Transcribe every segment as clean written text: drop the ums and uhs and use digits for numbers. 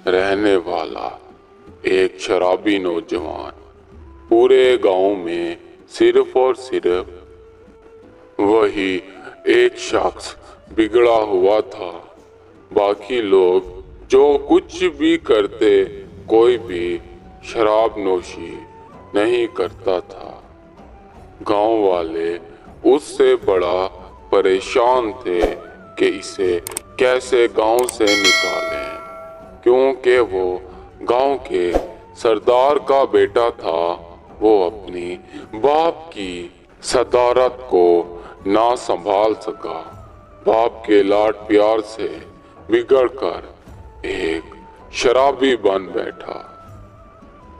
रहने वाला एक शराबी नौजवान पूरे गांव में सिर्फ और सिर्फ वही एक शख्स बिगड़ा हुआ था। बाकी लोग जो कुछ भी करते, कोई भी शराब नोशी नहीं करता था। गांव वाले उससे बड़ा परेशान थे कि इसे कैसे गांव से निकालें, क्योंकि वो गांव के सरदार का बेटा था। वो अपनी बाप की सदारत को ना संभाल सका। बाप के लाड प्यार से बिगड़कर एक शराबी बन बैठा।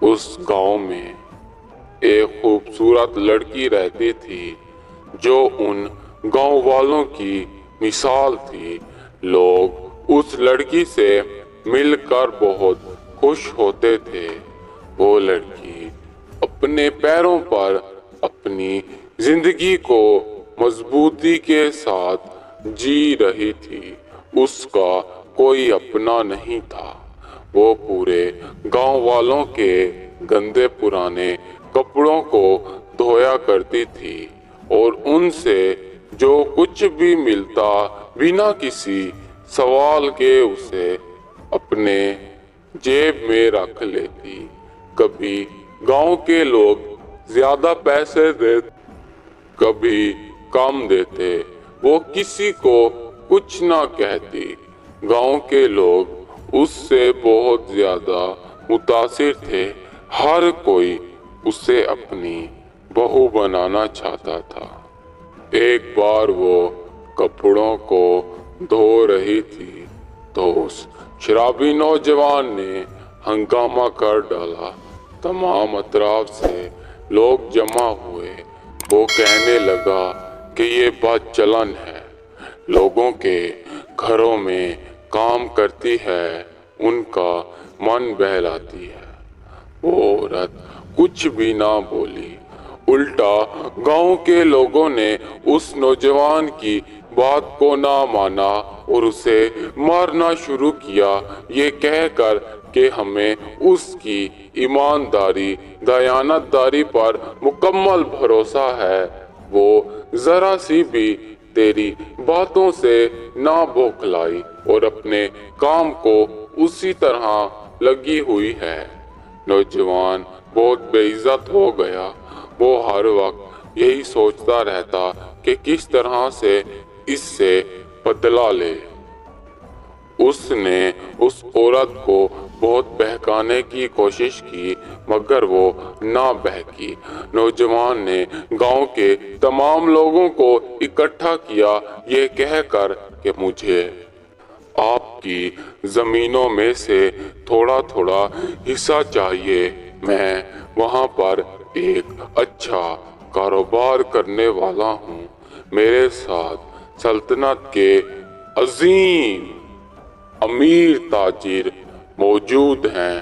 उस गांव में एक खूबसूरत लड़की रहती थी जो उन गांव वालों की मिसाल थी। लोग उस लड़की से मिलकर बहुत खुश होते थे। वो लड़की अपने पैरों पर अपनी जिंदगी को मजबूती के साथ जी रही थी। उसका कोई अपना नहीं था। वो पूरे गांव वालों के गंदे पुराने कपड़ों को धोया करती थी और उनसे जो कुछ भी मिलता बिना किसी सवाल के उसे अपने जेब में रख लेती। कभी गांव के लोग ज्यादा पैसे दे, कभी कम देते, वो किसी को कुछ ना कहती। गांव के लोग उससे बहुत ज्यादा मुतासिर थे। हर कोई उसे अपनी बहू बनाना चाहता था। एक बार वो कपड़ों को धो रही थी तो उस शराबी नौजवान ने हंगामा कर डाला। तमाम अतराफ से लोग जमा हुए। वो कहने लगा कि ये बात चलन है, लोगों के घरों में काम करती है, उनका मन बहलाती है। वो औरत कुछ भी ना बोली। उल्टा गांव के लोगों ने उस नौजवान की बात को ना माना और उसे मारना शुरू किया, ये कहकर कि हमें उसकी ईमानदारी दयानतदारी पर मुकम्मल भरोसा है। वो जरा सी भी तेरी बातों से ना बौखलाई और अपने काम को उसी तरह लगी हुई है। नौजवान बहुत बेइज्जत हो गया। वो हर वक्त यही सोचता रहता कि किस तरह से इससे बदला ले। उसने उस औरत को बहुत बहकाने की कोशिश की, मगर वो ना बहकी। नौजवान ने गांव के तमाम लोगों को इकट्ठा किया, ये कहकर कि मुझे आपकी जमीनों में से थोड़ा थोड़ा हिस्सा चाहिए। मैं वहां पर एक अच्छा कारोबार करने वाला हूँ। मेरे साथ सल्तनत के अजीम अमीर ताजिर मौजूद हैं।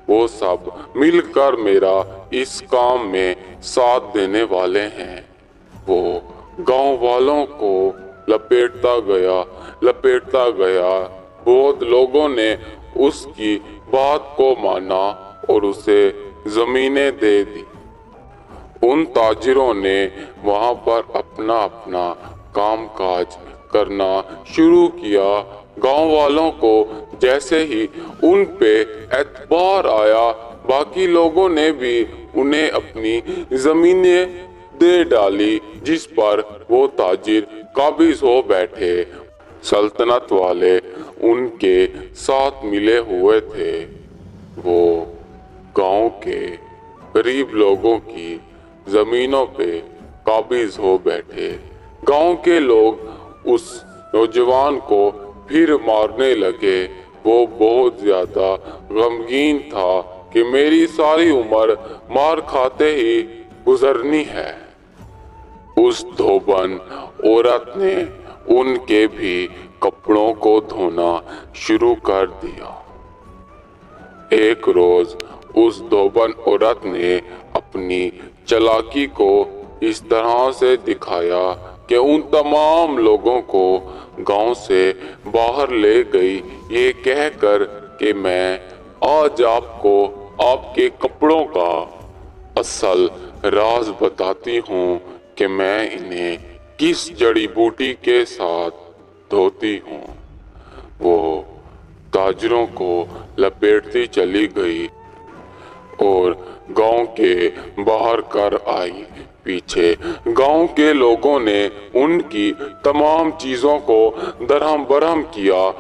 वो सब मिलकर मेरा इस काम में साथ देने वाले हैं। वो गांव वालों को लपेटता गया। बहुत लोगों ने उसकी बात को माना और उसे जमीनें दे दी। उन ताजिरों ने वहां पर अपना अपना कामकाज करना शुरू किया। गांव वालों को जैसे ही उन पे एतबार आया, बाकी लोगों ने भी उन्हें अपनी जमीनें दे डाली, जिस पर वो ताजिर काबिज हो बैठे। सल्तनत वाले उनके साथ मिले हुए थे। वो गांव के गरीब लोगों की जमीनों पे काबिज हो बैठे। गांव के लोग उस नौजवान को फिर मारने लगे। वो बहुत ज्यादा गमगीन था कि मेरी सारी उम्र मार खाते ही गुजरनी है। उस धोबन औरत ने उनके भी कपड़ों को धोना शुरू कर दिया। एक रोज उस धोबन औरत ने अपनी चालाकी को इस तरह से दिखाया कि उन तमाम लोगों को गांव से बाहर ले गई, ये कहकर कि मैं آج آپ کو آپ کے کپڑوں کا اصل راز بتاتی ہوں کہ میں انہیں کس جڑی بوٹی کے ساتھ دھوتی ہوں۔ وہ تاجروں کو لپیٹتی چلی گئی اور گاؤں کے باہر کر آئی۔ پیچھے گاؤں کے لوگوں نے ان کی تمام چیزوں کو درہم برہم کیا،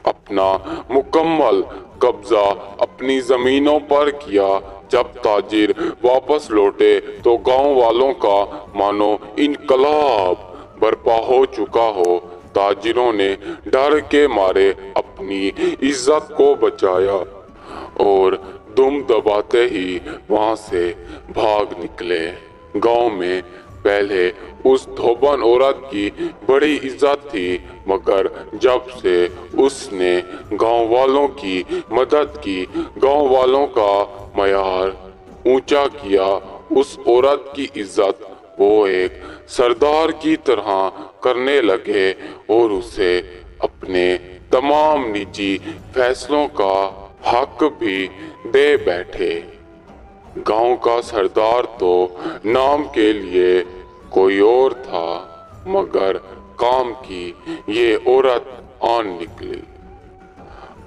اپنا مکمل قبضہ اپنی زمینوں پر کیا۔ جب تاجر واپس لوٹے تو گاؤں والوں کا مانو انقلاب برپا ہو چکا ہو۔ تاجروں نے ڈر کے مارے اپنی عزت کو بچایا اور دم دباتے ہی وہاں سے بھاگ نکلے۔ گاؤں میں پہلے اس دھوبن عورت کی بڑی عزت تھی، مگر جب سے اس نے گاؤں والوں کی مدد کی، گاؤں والوں کا معیار اونچا کیا، اس عورت کی عزت وہ ایک سردار کی طرح کرنے لگے اور اسے اپنے تمام نجی فیصلوں کا حق بھی دے بیٹھے۔ گاؤں کا سردار تو نام کے لیے کوئی اور تھا، مگر کام کی یہ عورت آن نکلی۔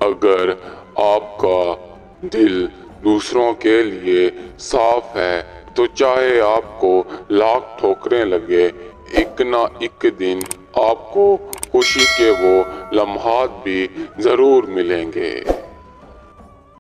اگر آپ کا دل دوسروں کے لیے صاف ہے تو چاہے آپ کو لاکھ ٹھوکریں لگے، ایک نہ ایک دن آپ کو خوشی کے وہ لمحات بھی ضرور ملیں گے۔